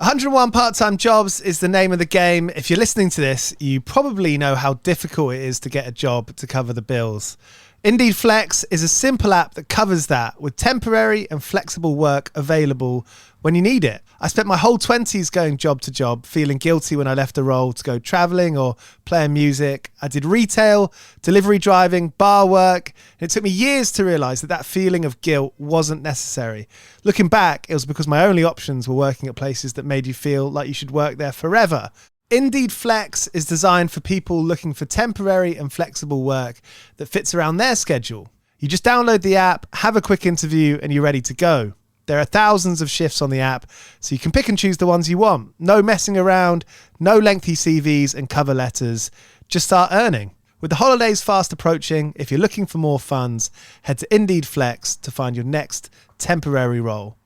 101 Part-Time Jobs is the name of the game. If you're listening to this, you probably know how difficult it is to get a job to cover the bills. Indeed Flex is a simple app that covers that with temporary and flexible work available when you need it. I spent my whole 20s going job to job, feeling guilty when I left a role to go traveling or playing music. I did retail, delivery driving, bar work. And it took me years to realize that feeling of guilt wasn't necessary. Looking back, it was because my only options were working at places that made you feel like you should work there forever. Indeed Flex is designed for people looking for temporary and flexible work that fits around their schedule. You just download the app, have a quick interview, and you're ready to go. There are thousands of shifts on the app, so you can pick and choose the ones you want. No messing around, no lengthy CVs and cover letters. Just start earning. With the holidays fast approaching, if you're looking for more funds, head to Indeed Flex to find your next temporary role.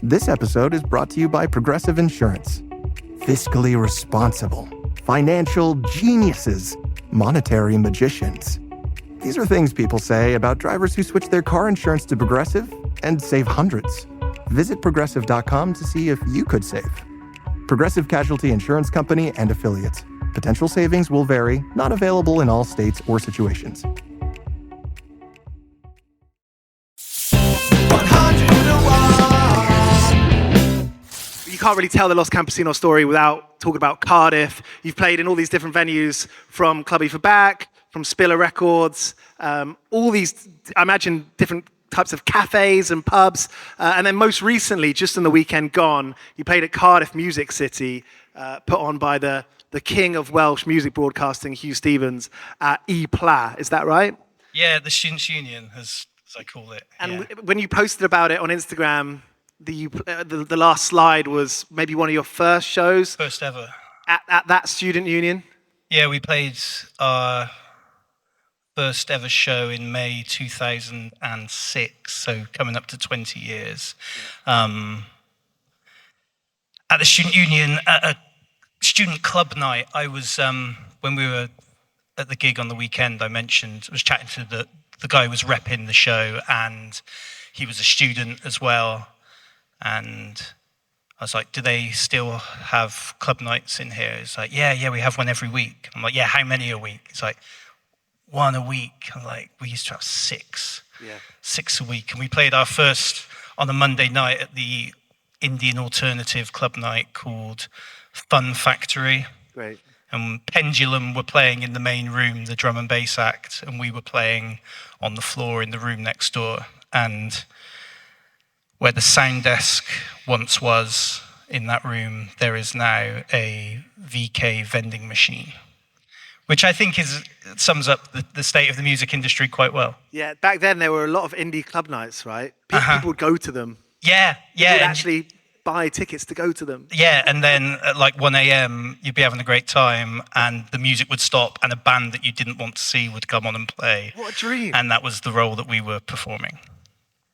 This episode is brought to you by Progressive Insurance. Fiscally responsible, financial geniuses, monetary magicians. These are things people say about drivers who switch their car insurance to Progressive and save hundreds. Visit progressive.com to see if you could save. Progressive Casualty Insurance Company and Affiliates. Potential savings will vary, not available in all states or situations. 101. You can't really tell the Los Campesinos story without talking about Cardiff. You've played in all these different venues, from Clubby for Back, from Spiller Records, all these, I imagine, different types of cafes and pubs. And then most recently, just on the weekend gone, you played at Cardiff Music City, put on by the king of Welsh music broadcasting, Hugh Stevens, at E-Pla. Is that right? Yeah, the Students' Union, as I call it. And when you posted about it on Instagram, the last slide was maybe one of your first shows? First ever. At that student union? Yeah, we played our first ever show in May 2006, so coming up to 20 years. At the Student Union, at a student club night, I was, when we were at the gig on the weekend, I was chatting to the guy who was repping the show, and he was a student as well. And I was like, do they still have club nights in here? He's like, yeah, we have one every week. I'm like, yeah, how many a week? He's like, one a week. I'm like, we used to have six a week. And we played our first on a Monday night at the Indian alternative club night called Fun Factory. Great. And Pendulum were playing in the main room, the drum and bass act, and we were playing on the floor in the room next door. And where the sound desk once was in that room, there is now a VK vending machine, which I think sums up the state of the music industry quite well. Yeah, back then there were a lot of indie club nights, right? People would go to them. Yeah. People would actually buy tickets to go to them. Yeah, and then at like 1 a.m, you'd be having a great time, and the music would stop, and a band that you didn't want to see would come on and play. What a dream. And that was the role that we were performing.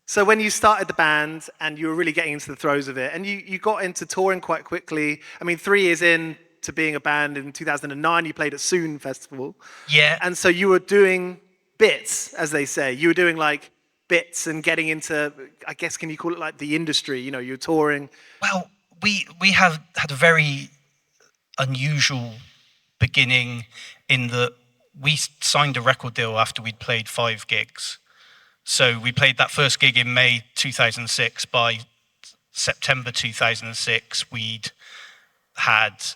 So when you started the band and you were really getting into the throes of it, and you got into touring quite quickly. I mean, 3 years in to being a band in 2009, you played at Soon Festival. Yeah. And so you were doing bits, as they say. You were doing like bits and getting into, I guess, can you call it like the industry? You know, you're touring. Well, we have had a very unusual beginning in that we signed a record deal after we'd played 5 gigs. So we played that first gig in May 2006. By September 2006, we'd had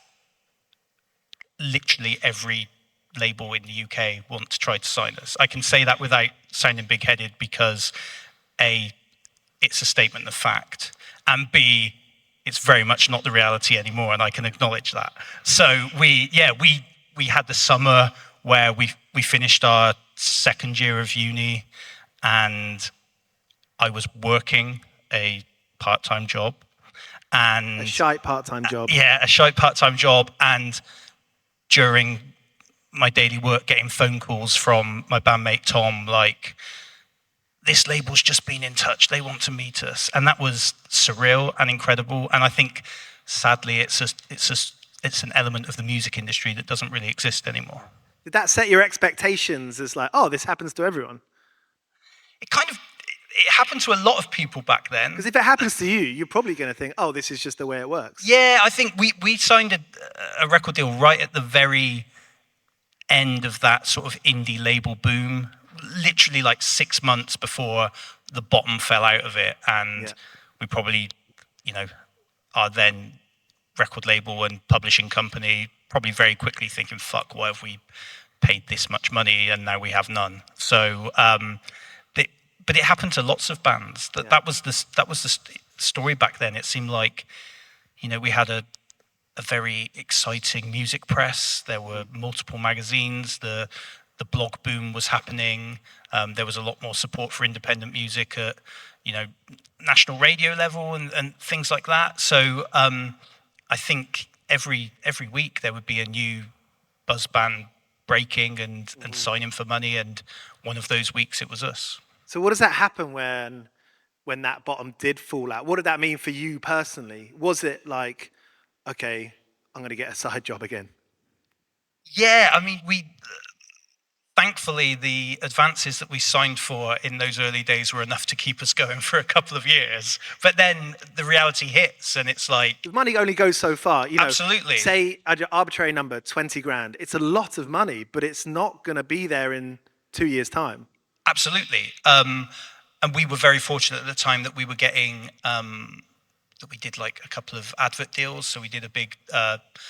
literally every label in the UK want to try to sign us. I can say that without sounding big-headed because A, it's a statement of fact, and B, it's very much not the reality anymore, and I can acknowledge that. So we had the summer where we finished our second year of uni, and I was working a part-time job. And a shite part-time job. Yeah, a shite part-time job, and during my daily work, getting phone calls from my bandmate Tom, like, this label's just been in touch, they want to meet us. And that was surreal and incredible. And I think, sadly, it's an element of the music industry that doesn't really exist anymore. Did that set your expectations as like, oh, this happens to everyone? it happened to a lot of people back then. Because if it happens to you, you're probably going to think, oh, this is just the way it works. Yeah, I think we signed a record deal right at the very end of that sort of indie label boom, literally like 6 months before the bottom fell out of it. And we probably, our then record label and publishing company probably very quickly thinking, fuck, why have we paid this much money and now we have none? So, but it happened to lots of bands. That was the story back then. It seemed like, we had a very exciting music press. There were multiple magazines. The blog boom was happening. There was a lot more support for independent music at, national radio level and things like that. So I think every week there would be a new buzz band breaking and signing for money. And one of those weeks it was us. So what does that happen when that bottom did fall out? What did that mean for you personally? Was it like, okay, I'm going to get a side job again? Yeah, I mean, thankfully, the advances that we signed for in those early days were enough to keep us going for a couple of years. But then the reality hits, and it's like... The money only goes so far. Absolutely. Say, arbitrary number, 20 grand. It's a lot of money, but it's not going to be there in 2 years' time. Absolutely. And we were very fortunate at the time that we were getting... that we did like a couple of advert deals. So we did a big...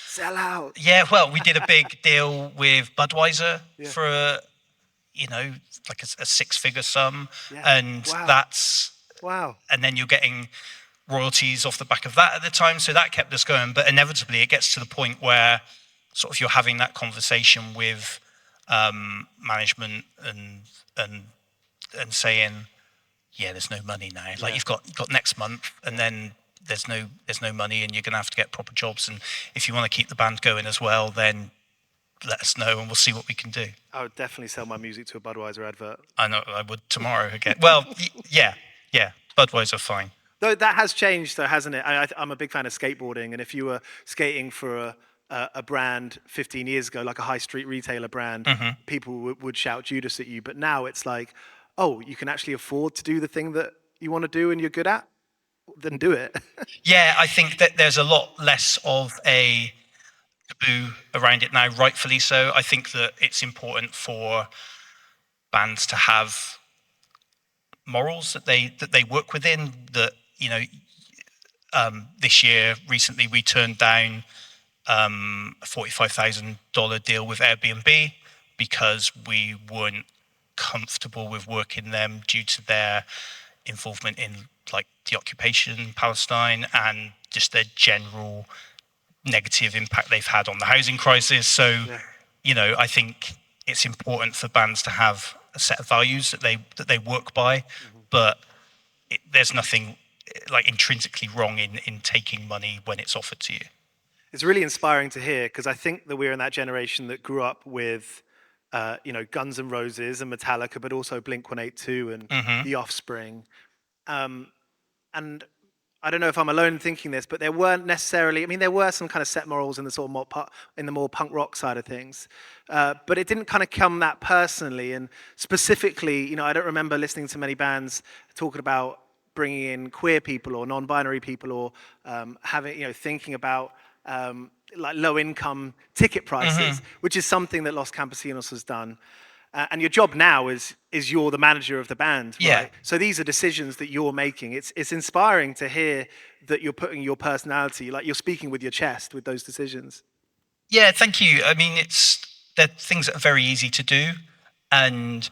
Sell out. Yeah, well, we did a big deal with Budweiser for like a six-figure sum. Yeah. And that's... Wow. And then you're getting royalties off the back of that at the time. So that kept us going. But inevitably it gets to the point where sort of you're having that conversation with management and saying, yeah, there's no money now. Like you've got next month and then there's no money and you're going to have to get proper jobs. And if you want to keep the band going as well, then let us know and we'll see what we can do. I would definitely sell my music to a Budweiser advert. I know, I would tomorrow again. Well, yeah, Budweiser, fine. Though that has changed though, hasn't it? I'm a big fan of skateboarding, and if you were skating for a brand 15 years ago, like a high street retailer brand, people would shout Judas at you. But now it's like, oh, you can actually afford to do the thing that you want to do and you're good at, then do it. Yeah, I think that there's a lot less of a taboo around it now, rightfully so. I think that it's important for bands to have morals that they work within. That this year recently we turned down a $45,000 deal with Airbnb because we weren't comfortable with working them due to their involvement in like the occupation in Palestine and just their general negative impact they've had on the housing crisis. So, I think it's important for bands to have a set of values that they work by, but there's nothing like intrinsically wrong in taking money when it's offered to you. It's really inspiring to hear, because I think that we're in that generation that grew up with Guns N' Roses and Metallica, but also Blink-182 and The Offspring. And I don't know if I'm alone in thinking this, but there weren't necessarily, there were some kind of set morals in the sort of in the more punk rock side of things. But it didn't kind of come that personally. And specifically, I don't remember listening to many bands talking about bringing in queer people or non-binary people or thinking about like low-income ticket prices, which is something that Los Campesinos has done. And your job now is you're the manager of the band, right? Yeah. So these are decisions that you're making. It's inspiring to hear that you're putting your personality, like you're speaking with your chest with those decisions. Yeah, thank you. They're things that are very easy to do, and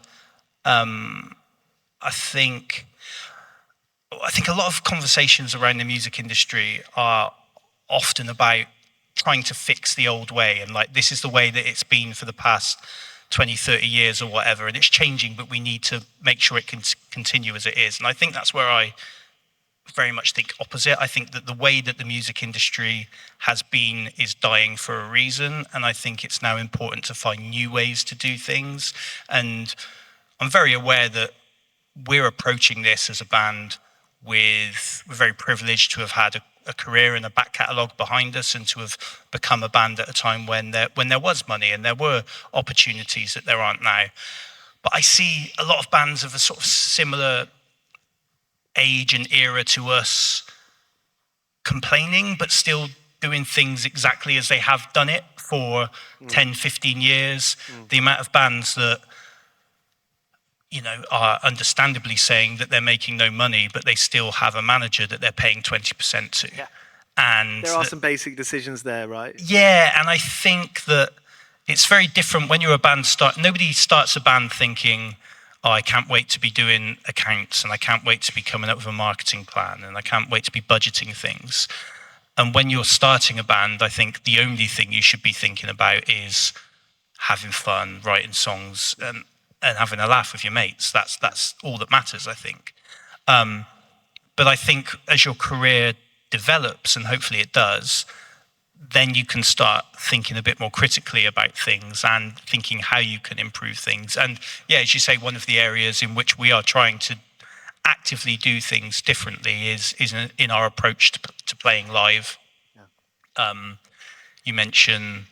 I think a lot of conversations around the music industry are often about trying to fix the old way, and like this is the way that it's been for the past 20, 30 years or whatever, and it's changing, but we need to make sure it can continue as it is. And I think that's where I very much think opposite. I think that the way that the music industry has been is dying for a reason, and I think it's now important to find new ways to do things. And I'm very aware that we're approaching this as a band we're very privileged to have had a career and a back catalogue behind us, and to have become a band at a time when there was money and there were opportunities that there aren't now. But I see a lot of bands of a sort of similar age and era to us complaining, but still doing things exactly as they have done it for 10, 15 years. The amount of bands that, are understandably saying that they're making no money, but they still have a manager that they're paying 20% to. Yeah. And There are some basic decisions there, right? Yeah, and I think that it's very different when you're a band nobody starts a band thinking, oh, I can't wait to be doing accounts, and I can't wait to be coming up with a marketing plan, and I can't wait to be budgeting things. And when you're starting a band, I think the only thing you should be thinking about is having fun, writing songs, and having a laugh with your mates. That's all that matters, I think. But I think as your career develops, and hopefully it does, then you can start thinking a bit more critically about things and thinking how you can improve things. And yeah, as you say, one of the areas in which we are trying to actively do things differently is in our approach to playing live. Yeah. You mention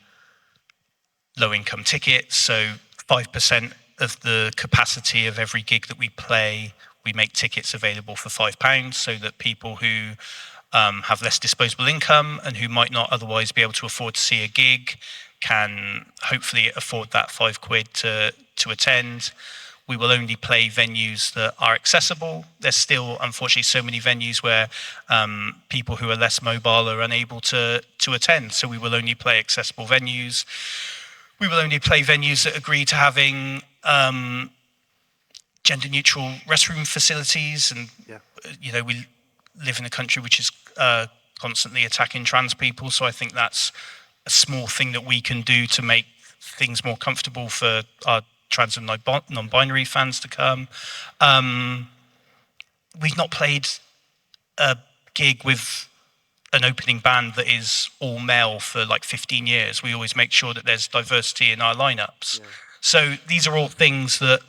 low-income tickets, so 5% of the capacity of every gig that we play, we make tickets available for £5, so that people who have less disposable income and who might not otherwise be able to afford to see a gig can hopefully afford that £5 to attend. We will only play venues that are accessible. There's still, unfortunately, so many venues where people who are less mobile are unable to attend. So we will only play accessible venues. We will only play venues that agree to having gender-neutral restroom facilities. And, we live in a country which is constantly attacking trans people. So I think that's a small thing that we can do to make things more comfortable for our trans and non-binary fans to come. We've not played a gig with an opening band that is all male for like 15 years. We always make sure that there's diversity in our lineups. Yeah. So these are all things that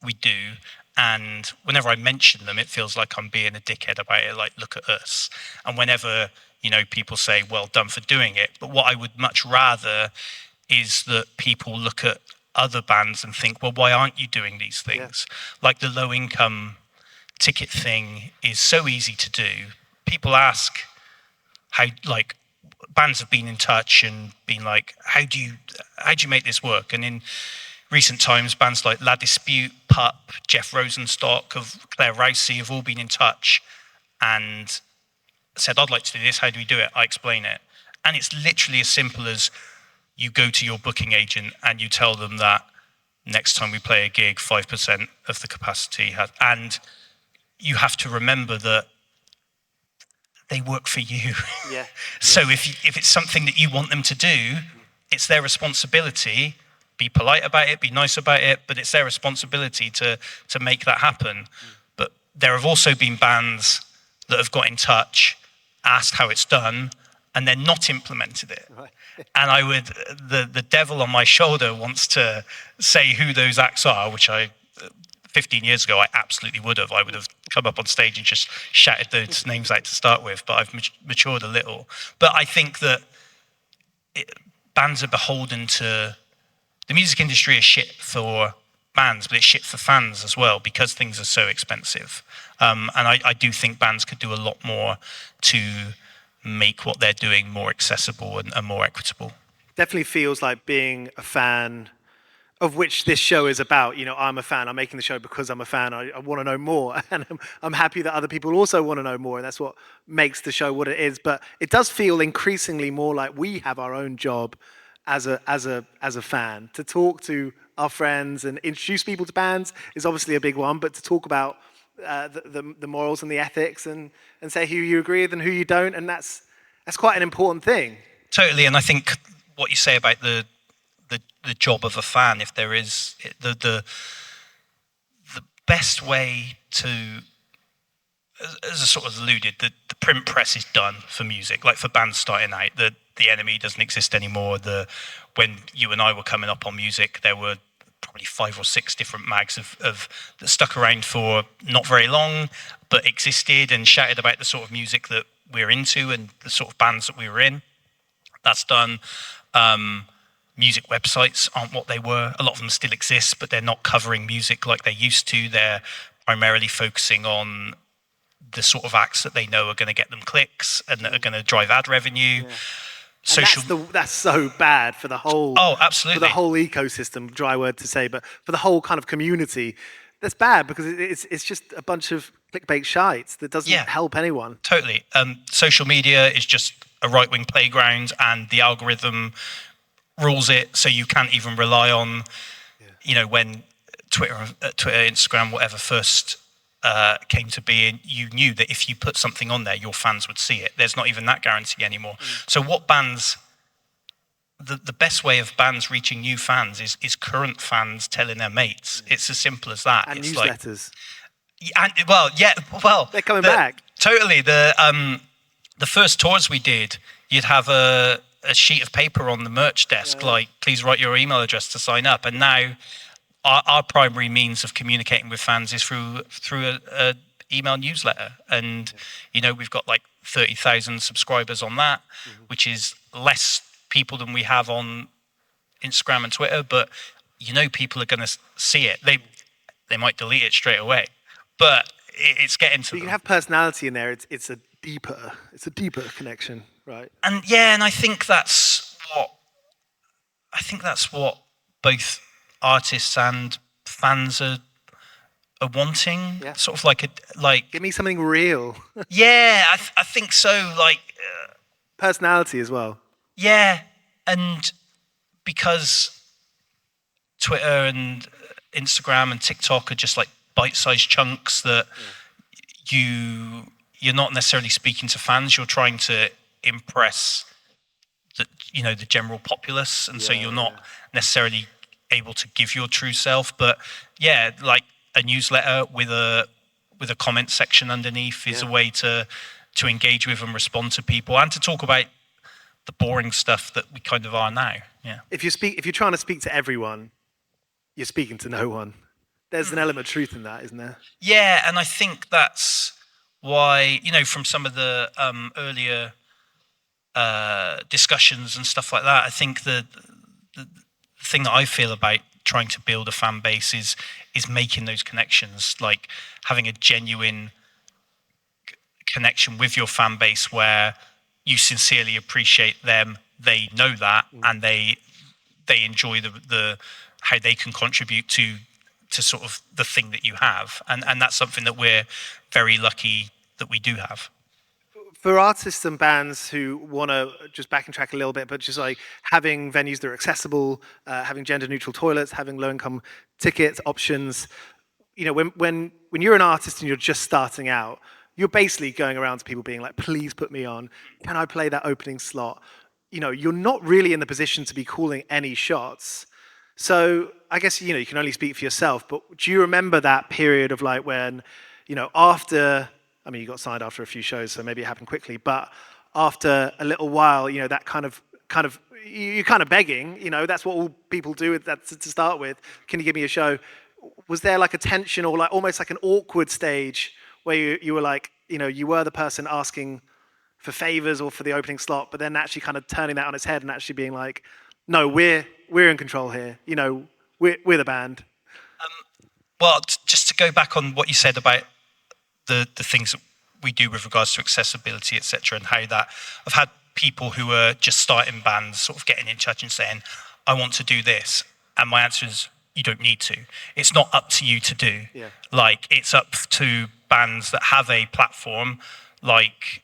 we do. And whenever I mention them, it feels like I'm being a dickhead about it, like, look at us. And whenever, people say, well done for doing it. But what I would much rather is that people look at other bands and think, well, why aren't you doing these things? Yeah. Like the low income ticket thing is so easy to do. People ask how, like, bands have been in touch and been like, how do you make this work? And in recent times, bands like La Dispute, Pup, Jeff Rosenstock, Claire Rousey have all been in touch and said, I'd like to do this. How do we do it? I explain it. And it's literally as simple as you go to your booking agent and you tell them that next time we play a gig, 5% of the capacity and you have to remember that they work for you. Yeah. So if it's something that you want them to do, it's their responsibility. Be polite about it, be nice about it, but it's their responsibility to make that happen. But there have also been bands that have got in touch, asked how it's done, and then not implemented it. Right. And the devil on my shoulder wants to say who those acts are, which 15 years ago, I absolutely would have. I would have come up on stage and just shouted those names out to start with, but I've matured a little. But I think that bands are beholden to... The music industry is shit for bands, but it's shit for fans as well because things are so expensive. And I do think bands could do a lot more to make what they're doing more accessible and more equitable. Definitely feels like being a fan, of which this show is about. I'm a fan. I'm making the show because I'm a fan. I want to know more. And I'm happy that other people also want to know more. And that's what makes the show what it is. But it does feel increasingly more like we have our own job as a fan, to talk to our friends and introduce people to bands is obviously a big one, but to talk about the morals and the ethics and say who you agree with and who you don't, and that's quite an important thing. Totally, and I think what you say about the job of a fan, if there is the best way to, as I sort of alluded, the print press is done for music, like for bands starting out. The Enemy doesn't exist anymore. When you and I were coming up on music, there were probably 5 or 6 different mags that stuck around for not very long, but existed and shouted about the sort of music that we're into and the sort of bands that we were in. That's done. Music websites aren't what they were. A lot of them still exist, but they're not covering music like they used to. They're primarily focusing on the sort of acts that they know are going to get them clicks and that are going to drive ad revenue. Yeah. Social. That's so bad for the whole. Oh, absolutely. For the whole ecosystem. Dry word to say, but for the whole kind of community, that's bad because it's just a bunch of clickbait shites that doesn't help anyone. Totally. Social media is just a right-wing playground, and the algorithm rules it, so you can't even rely on, when Twitter, Instagram, whatever first came to be, and you knew that if you put something on there, your fans would see it. There's not even that guarantee anymore. So what bands, the best way of bands reaching new fans is current fans telling their mates. It's as simple as that. And it's newsletters. They're coming back. Totally. The first tours we did, you'd have a sheet of paper on the merch desk, like, please write your email address to sign up. And now our primary means of communicating with fans is through a email newsletter. And, we've got like 30,000 subscribers on that, which is less people than we have on Instagram and Twitter. But, people are going to see it. They might delete it straight away. But it's getting to them. You can have personality in there. It's a deeper connection, right? And and I think that's what both artists and fans are wanting. Yeah. Sort of like Give me something real. I think so. Personality as well. Yeah, and because Twitter and Instagram and TikTok are just like bite-sized chunks that you're not necessarily speaking to fans. You're trying to impress the general populace, and so you're not necessarily able to give your true self. But like a newsletter with a comment section underneath is a way to engage with and respond to people, and to talk about the boring stuff that we kind of are now. Yeah. If you're trying to speak to everyone, you're speaking to no one. There's an element of truth in that, isn't there? Yeah, and I think that's why, from some of the earlier discussions and stuff like that, I think the thing that I feel about trying to build a fan base is making those connections, like having a genuine connection with your fan base where you sincerely appreciate them, they know that, and they enjoy the how they can contribute to sort of the thing that you have, and that's something that we're very lucky that we do have. For artists and bands who want to just back and track a little bit, but just like having venues that are accessible, having gender-neutral toilets, having low-income ticket options, when you're an artist and you're just starting out, you're basically going around to people being like, please put me on. Can I play that opening slot? You're not really in the position to be calling any shots. So I guess, you can only speak for yourself, but do you remember that period of like when, after, you got signed after a few shows, so maybe it happened quickly, but after a little while, that kind of, you're kind of begging, that's what all people do to start with. Can you give me a show? Was there like a tension or like almost like an awkward stage where you were like, you were the person asking for favors or for the opening slot, but then actually kind of turning that on its head and actually being like, no, we're in control here. We're the band. Well, just to go back on what you said about the things that we do with regards to accessibility, etc., and how that I've had people who are just starting bands sort of getting in touch and saying, I want to do this. And my answer is, you don't need to. It's not up to you to do. Yeah. Like, it's up to bands that have a platform like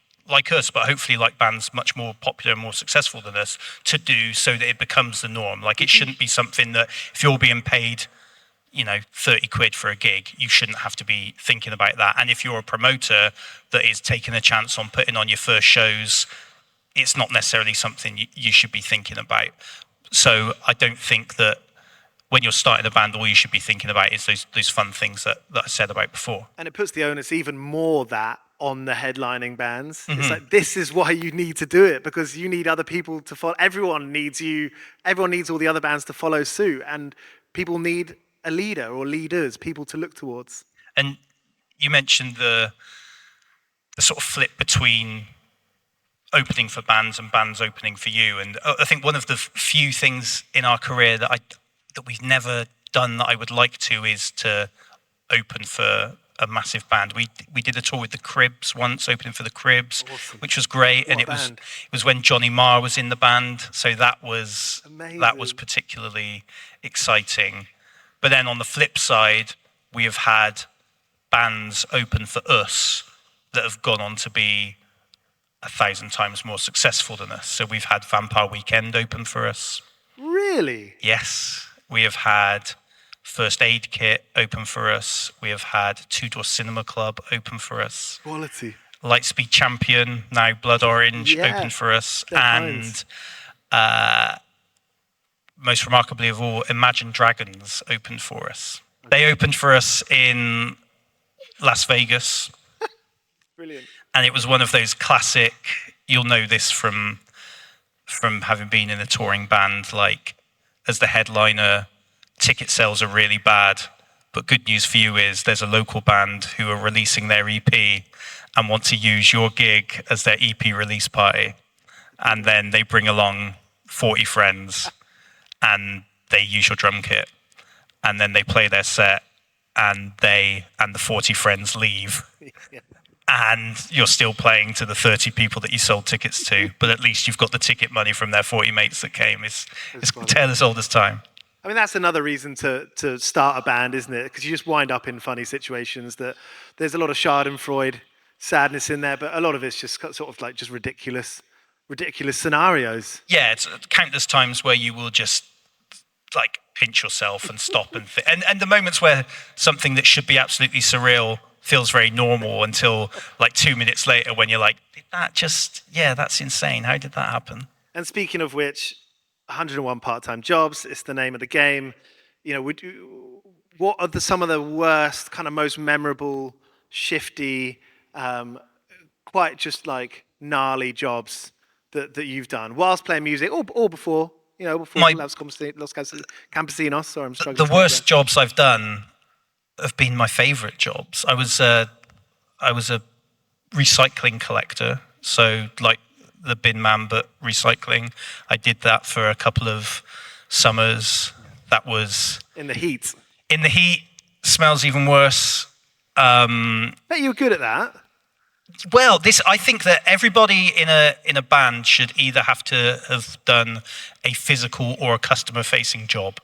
us, but hopefully like bands much more popular and more successful than us, to do, so that it becomes the norm. Like, it shouldn't be something that if you're being paid, 30 quid for a gig, you shouldn't have to be thinking about that. And if you're a promoter that is taking a chance on putting on your first shows, it's not necessarily something you should be thinking about. So I don't think that when you're starting a band, all you should be thinking about is those fun things that I said about before. And it puts the onus even more that on the headlining bands. Mm-hmm. It's like, this is why you need to do it, because you need other people to follow. Everyone needs you. Everyone needs all the other bands to follow suit. And people need a leader or leaders, people to look towards. And you mentioned the sort of flip between opening for bands and bands opening for you. And I think one of the few things in our career that we've never done that I would like to is to open for a massive band. We did a tour with the Cribs once, opening for the Cribs, Awesome. which was great. What And a it band. was when Johnny Marr was in the band, so that was Amazing. particularly exciting. But then on the flip side, we have had bands open for us that have gone on to be 1,000 times more successful than us. So we've had Vampire Weekend open for us. Really? Yes. We have had First Aid Kit open for us. We have had Two Door Cinema Club open for us. Quality. Lightspeed Champion, now Blood Orange, Yeah. open for us. They're And most remarkably of all, Imagine Dragons opened for us. They opened for us in Las Vegas. Brilliant. And it was one of those classic, you'll know this from having been in a touring band, like as the headliner, ticket sales are really bad. But good news for you is there's a local band who are releasing their EP and want to use your gig as their EP release party. And then they bring along 40 friends and they use your drum kit. And then they play their set and the 40 friends leave. Yeah. And you're still playing to the 30 people that you sold tickets to, but at least you've got the ticket money from their 40 mates that came. It's a tale as old as time. I mean, that's another reason to start a band, isn't it? Because you just wind up in funny situations that there's a lot of Schadenfreude sadness in there, but a lot of it's just sort of like just ridiculous scenarios. Yeah, it's countless times where you will just like pinch yourself and stop and the moments where something that should be absolutely surreal feels very normal until like 2 minutes later when you're like, that's insane. How did that happen? And speaking of which, 101 part-time jobs, it's the name of the game. You know, what are some of the worst, kind of most memorable, shifty, quite just like gnarly jobs that you've done whilst playing music or before, before Los Campesinos? Sorry, I'm struggling. The worst jobs I've done have been my favorite jobs. I was a recycling collector, so like the bin man, but recycling. I did that for a couple of summers. That was in the heat. In the heat, smells even worse. Bet you were good at that. Well, I think that everybody in a band should either have to have done a physical or a customer-facing job.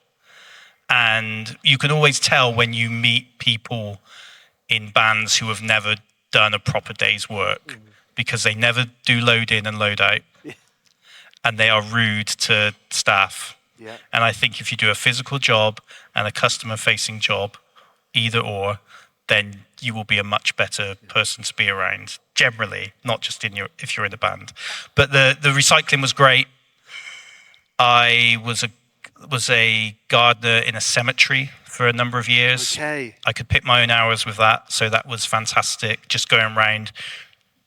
And you can always tell when you meet people in bands who have never done a proper day's work because they never do load in and load out. Yeah. And they are rude to staff. Yeah. And I think if you do a physical job and a customer-facing job, either or, then you will be a much better person to be around, generally, not just if you're in a band. But the recycling was great. I was a gardener in a cemetery for a number of years. Okay. I could pick my own hours with that, so that was fantastic. Just going around,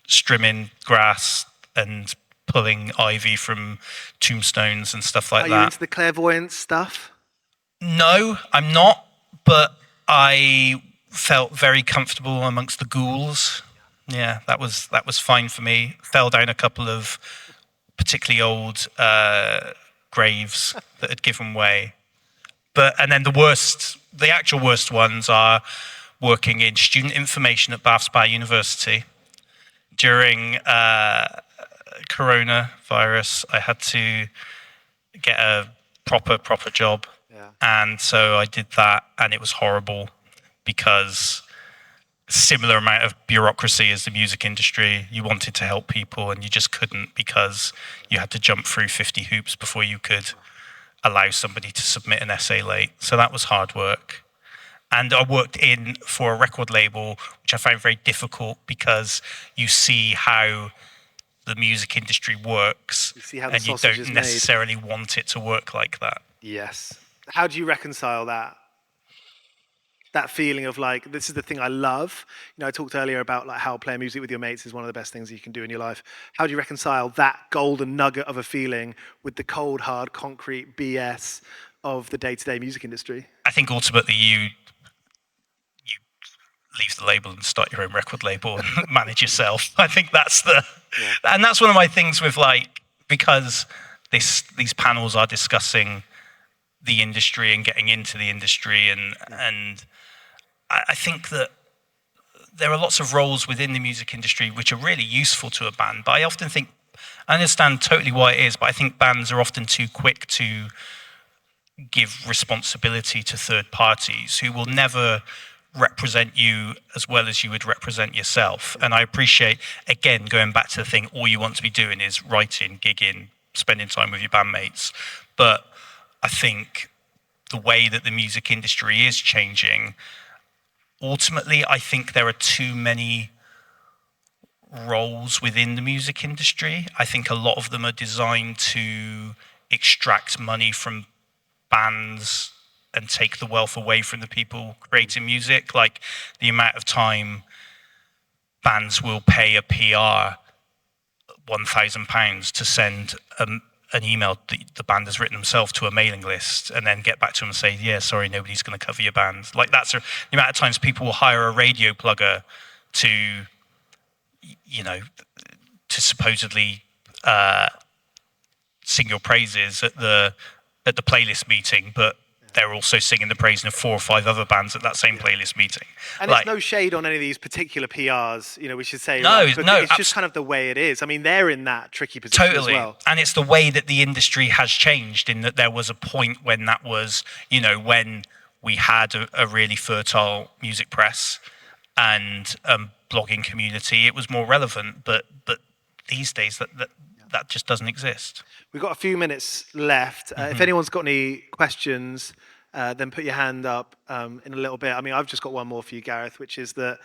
trimming grass and pulling ivy from tombstones and stuff like that. Are you into the clairvoyant stuff? No, I'm not, but I felt very comfortable amongst the ghouls. Yeah, that was fine for me. Fell down a couple of particularly old graves that had given way. And then the actual worst ones are working in student information at Bath Spa University. During coronavirus, I had to get a proper job. Yeah. And so I did that, and it was horrible because similar amount of bureaucracy as the music industry. You wanted to help people and you just couldn't because you had to jump through 50 hoops before you could allow somebody to submit an essay late. So that was hard work. And I worked for a record label, which I found very difficult because you see how the music industry works and you don't necessarily want it to work like that. Yes. How do you reconcile that? That feeling of like, this is the thing I love. I talked earlier about like how playing music with your mates is one of the best things you can do in your life. How do you reconcile that golden nugget of a feeling with the cold, hard, concrete BS of the day-to-day music industry? I think ultimately you leave the label and start your own record label and manage yourself. I think and that's one of my things with because these panels are discussing the industry and getting into the industry and I think that there are lots of roles within the music industry which are really useful to a band, but I often think, I understand totally why it is, but I think bands are often too quick to give responsibility to third parties who will never represent you as well as you would represent yourself. And I appreciate, again, going back to the thing, all you want to be doing is writing, gigging, spending time with your bandmates. But I think the way that the music industry is changing, ultimately, I think there are too many roles within the music industry. I think a lot of them are designed to extract money from bands and take the wealth away from the people creating music. Like the amount of time bands will pay a PR £1,000 to send an email that the band has written themselves to a mailing list, and then get back to them and say, yeah, sorry, nobody's going to cover your band. Like that's the amount of times people will hire a radio plugger to, you know, to supposedly sing your praises at the playlist meeting, but they're also singing the praise of 4 or 5 other bands at that same playlist meeting. And like, it's no shade on any of these particular PRs, you know, we should say. No, right? no. It's just kind of the way it is. I mean, they're in that tricky position totally. as well. And it's the way that the industry has changed, in that there was a point when that was, you know, when we had a really fertile music press and blogging community, it was more relevant. But these days, that just doesn't exist. We've got a few minutes left. If anyone's got any questions, then put your hand up in a little bit. I mean, I've just got one more for you, Gareth, which is that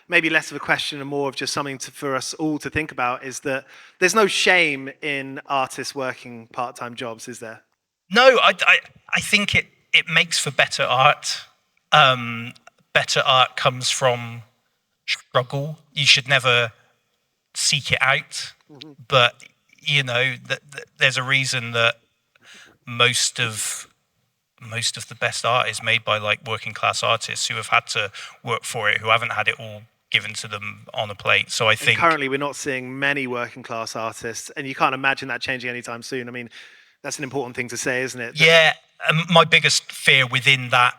maybe less of a question and more of just something for us all to think about, is that there's no shame in artists working part-time jobs, is there? No, I think it makes for better art. Better art comes from struggle. You should never seek it out. But, you know, there's a reason that most of the best art is made by like working class artists who have had to work for it, who haven't had it all given to them on a plate. So I think currently we're not seeing many working class artists, and you can't imagine that changing anytime soon. I mean, that's an important thing to say, isn't it? Yeah, my biggest fear within that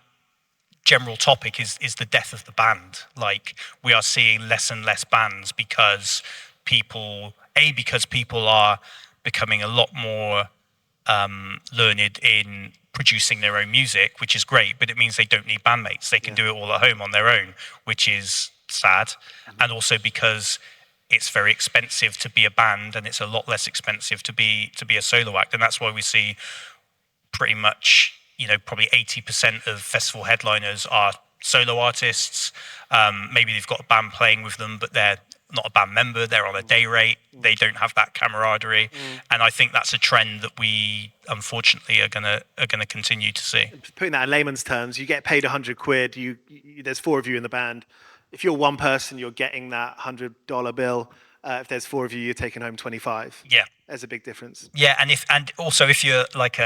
general topic is the death of the band. Like, we are seeing less and less bands because people are becoming a lot more learned in producing their own music, which is great, but it means they don't need bandmates. They can do it all at home on their own, which is sad. And also because it's very expensive to be a band, and it's a lot less expensive to be a solo act. And that's why we see pretty much, you know, probably 80% of festival headliners are solo artists. Maybe they've got a band playing with them, but they're not a band member, they're on a day rate, they don't have that camaraderie. And I think that's a trend that we unfortunately are gonna continue to see. Putting that in layman's terms, you get paid £100. There's 4 of you in the band. If you're one person, you're getting that $100 bill. If there's 4 of you, you're taking home 25. Yeah, there's a big difference. Yeah, and also if you're like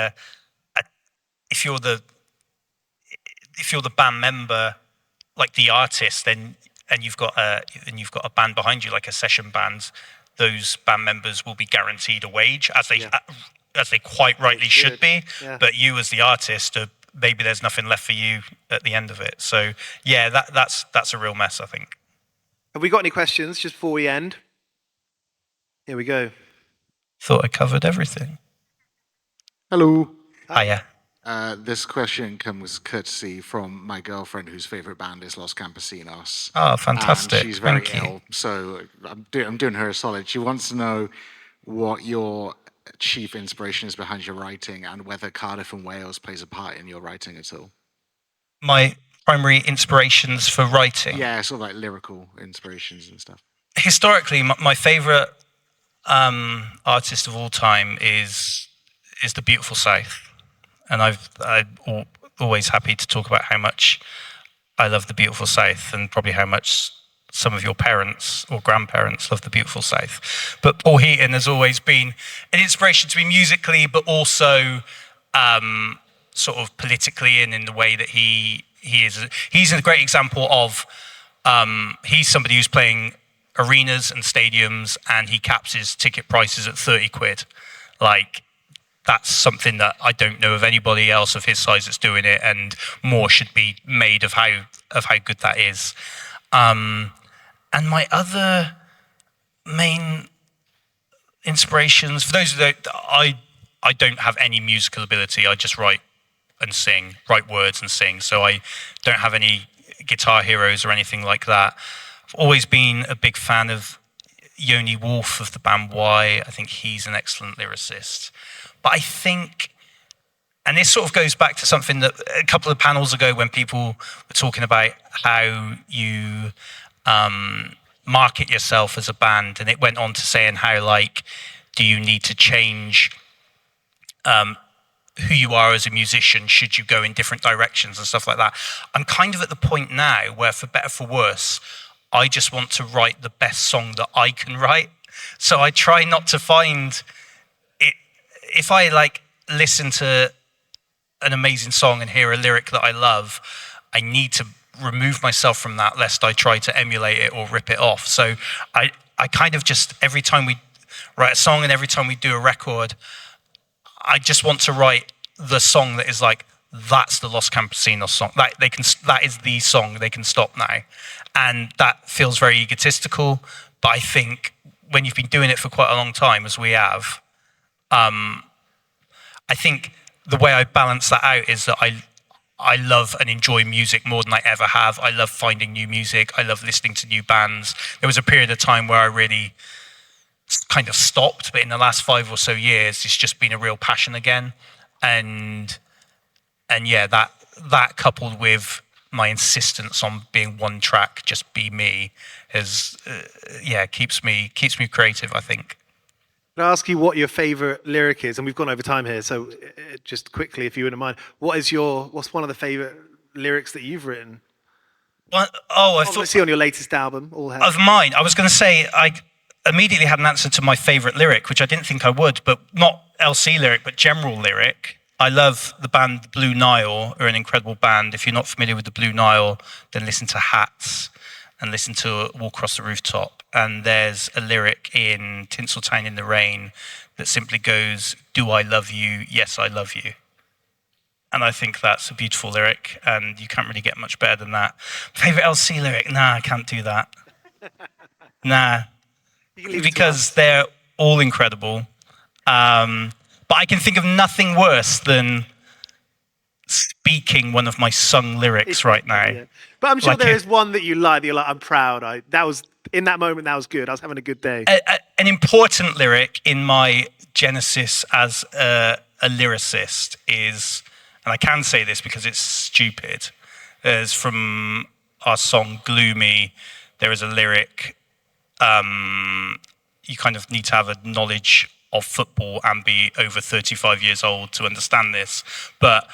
if you're the band member, like the artist, then and you've got a band behind you, like a session band, those band members will be guaranteed a wage, as they quite rightly should be. Yeah. But you as the artist, maybe there's nothing left for you at the end of it. So yeah, that's a real mess, I think. Have we got any questions just before we end? Here we go. Thought I covered everything. Hello. Hiya. This question comes courtesy from my girlfriend, whose favorite band is Los Campesinos. Oh, fantastic! And she's very ill, so I'm doing her a solid. She wants to know what your chief inspiration is behind your writing, and whether Cardiff and Wales plays a part in your writing at all. My primary inspirations for writing? Yeah, sort of like lyrical inspirations and stuff. Historically, my favorite artist of all time is the Beautiful South. And I'm always happy to talk about how much I love the Beautiful South, and probably how much some of your parents or grandparents love the Beautiful South. But Paul Heaton has always been an inspiration to me musically, but also sort of politically, and in the way that he is. He's a great example of, he's somebody who's playing arenas and stadiums, and he caps his ticket prices at 30 quid. Like, that's something that I don't know of anybody else of his size that's doing it, and more should be made of how good that is. And my other main inspirations, for those that I don't have any musical ability. I just write words and sing. So I don't have any guitar heroes or anything like that. I've always been a big fan of Yoni Wolf of the band Y. I think he's an excellent lyricist. But I think, and this sort of goes back to something that a couple of panels ago when people were talking about how you market yourself as a band, and it went on to saying how, like, do you need to change who you are as a musician should you go in different directions and stuff like that. I'm kind of at the point now where, for better for worse, I just want to write the best song that I can write. So I try not to find it. If I like listen to an amazing song and hear a lyric that I love, I need to remove myself from that lest I try to emulate it or rip it off. So I kind of just, every time we write a song and every time we do a record, I just want to write the song that is like, that's the Los Campesinos song. That is the song. They can stop now. And that feels very egotistical. But I think when you've been doing it for quite a long time, as we have, I think the way I balance that out is that I love and enjoy music more than I ever have. I love finding new music. I love listening to new bands. There was a period of time where I really kind of stopped, but in the last 5 or so years, it's just been a real passion again. And yeah, that coupled with my insistence on being one track, just be me, keeps me creative, I think. Can I ask you what your favourite lyric is? And we've gone over time here, so just quickly, if you wouldn't mind, what's one of the favourite lyrics that you've written? Well, obviously on your latest album, All Hell. Of mine, I was going to say, I immediately had an answer to my favourite lyric, which I didn't think I would, but not LC lyric, but general lyric. I love the band Blue Nile, are an incredible band. If you're not familiar with the Blue Nile, then listen to Hats and listen to Walk Across the Rooftop. And there's a lyric in Tinseltown in the Rain that simply goes, "Do I love you? Yes, I love you." And I think that's a beautiful lyric, and you can't really get much better than that. Favorite LC lyric? Nah, I can't do that. Nah. Because they're all incredible. But I can think of nothing worse than speaking one of my sung lyrics right now. Yeah. But I'm sure there is one that you like, that you're like, I'm proud. In that moment, that was good. I was having a good day. An important lyric in my genesis as a lyricist is, and I can say this because it's stupid, is from our song Gloomy. There is a lyric, you kind of need to have a knowledge of football and be over 35 years old to understand this. But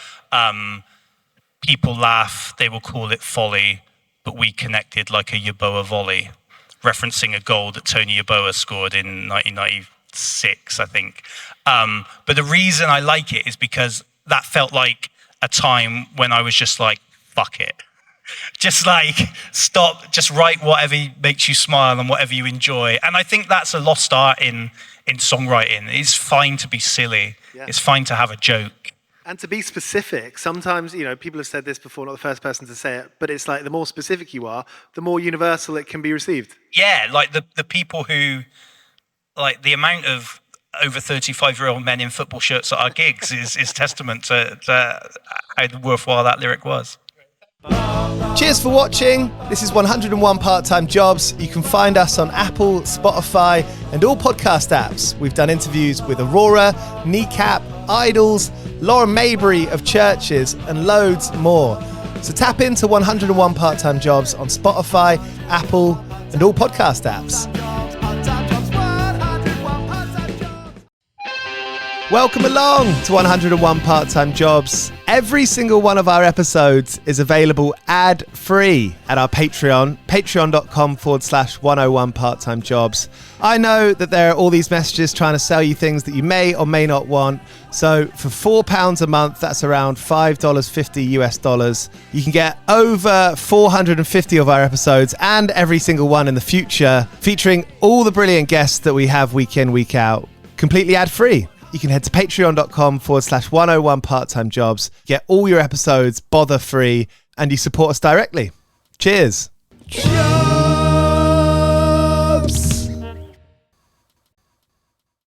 people laugh, they will call it folly, but we connected like a Yeboah volley, referencing a goal that Tony Yeboah scored in 1996, I think. But the reason I like it is because that felt like a time when I was just like, fuck it. Just like, stop, just write whatever makes you smile and whatever you enjoy. And I think that's a lost art in songwriting. It's fine to be silly. Yeah. It's fine to have a joke. And to be specific. Sometimes, people have said this before, not the first person to say it, but it's like the more specific you are, the more universal it can be received. Yeah, like the people who, like the amount of over 35-year-old men in football shirts at our gigs is testament to how worthwhile that lyric was. Cheers for watching. This is 101 Part-Time Jobs. You can find us on Apple, Spotify, and all podcast apps. We've done interviews with Aurora, Kneecap, Idols, Lauren Maybury of Churches, and loads more. So tap into 101 Part-Time Jobs on Spotify, Apple, and all podcast apps. Welcome along to 101 Part-Time Jobs. Every single one of our episodes is available ad-free at our Patreon, patreon.com/101 Part-Time Jobs. I know that there are all these messages trying to sell you things that you may or may not want. So for £4 a month, that's around $5.50 US. You can get over 450 of our episodes and every single one in the future, featuring all the brilliant guests that we have week in, week out, completely ad-free. You can head to patreon.com/101 Part-Time Jobs, get all your episodes bother free, and you support us directly. Cheers.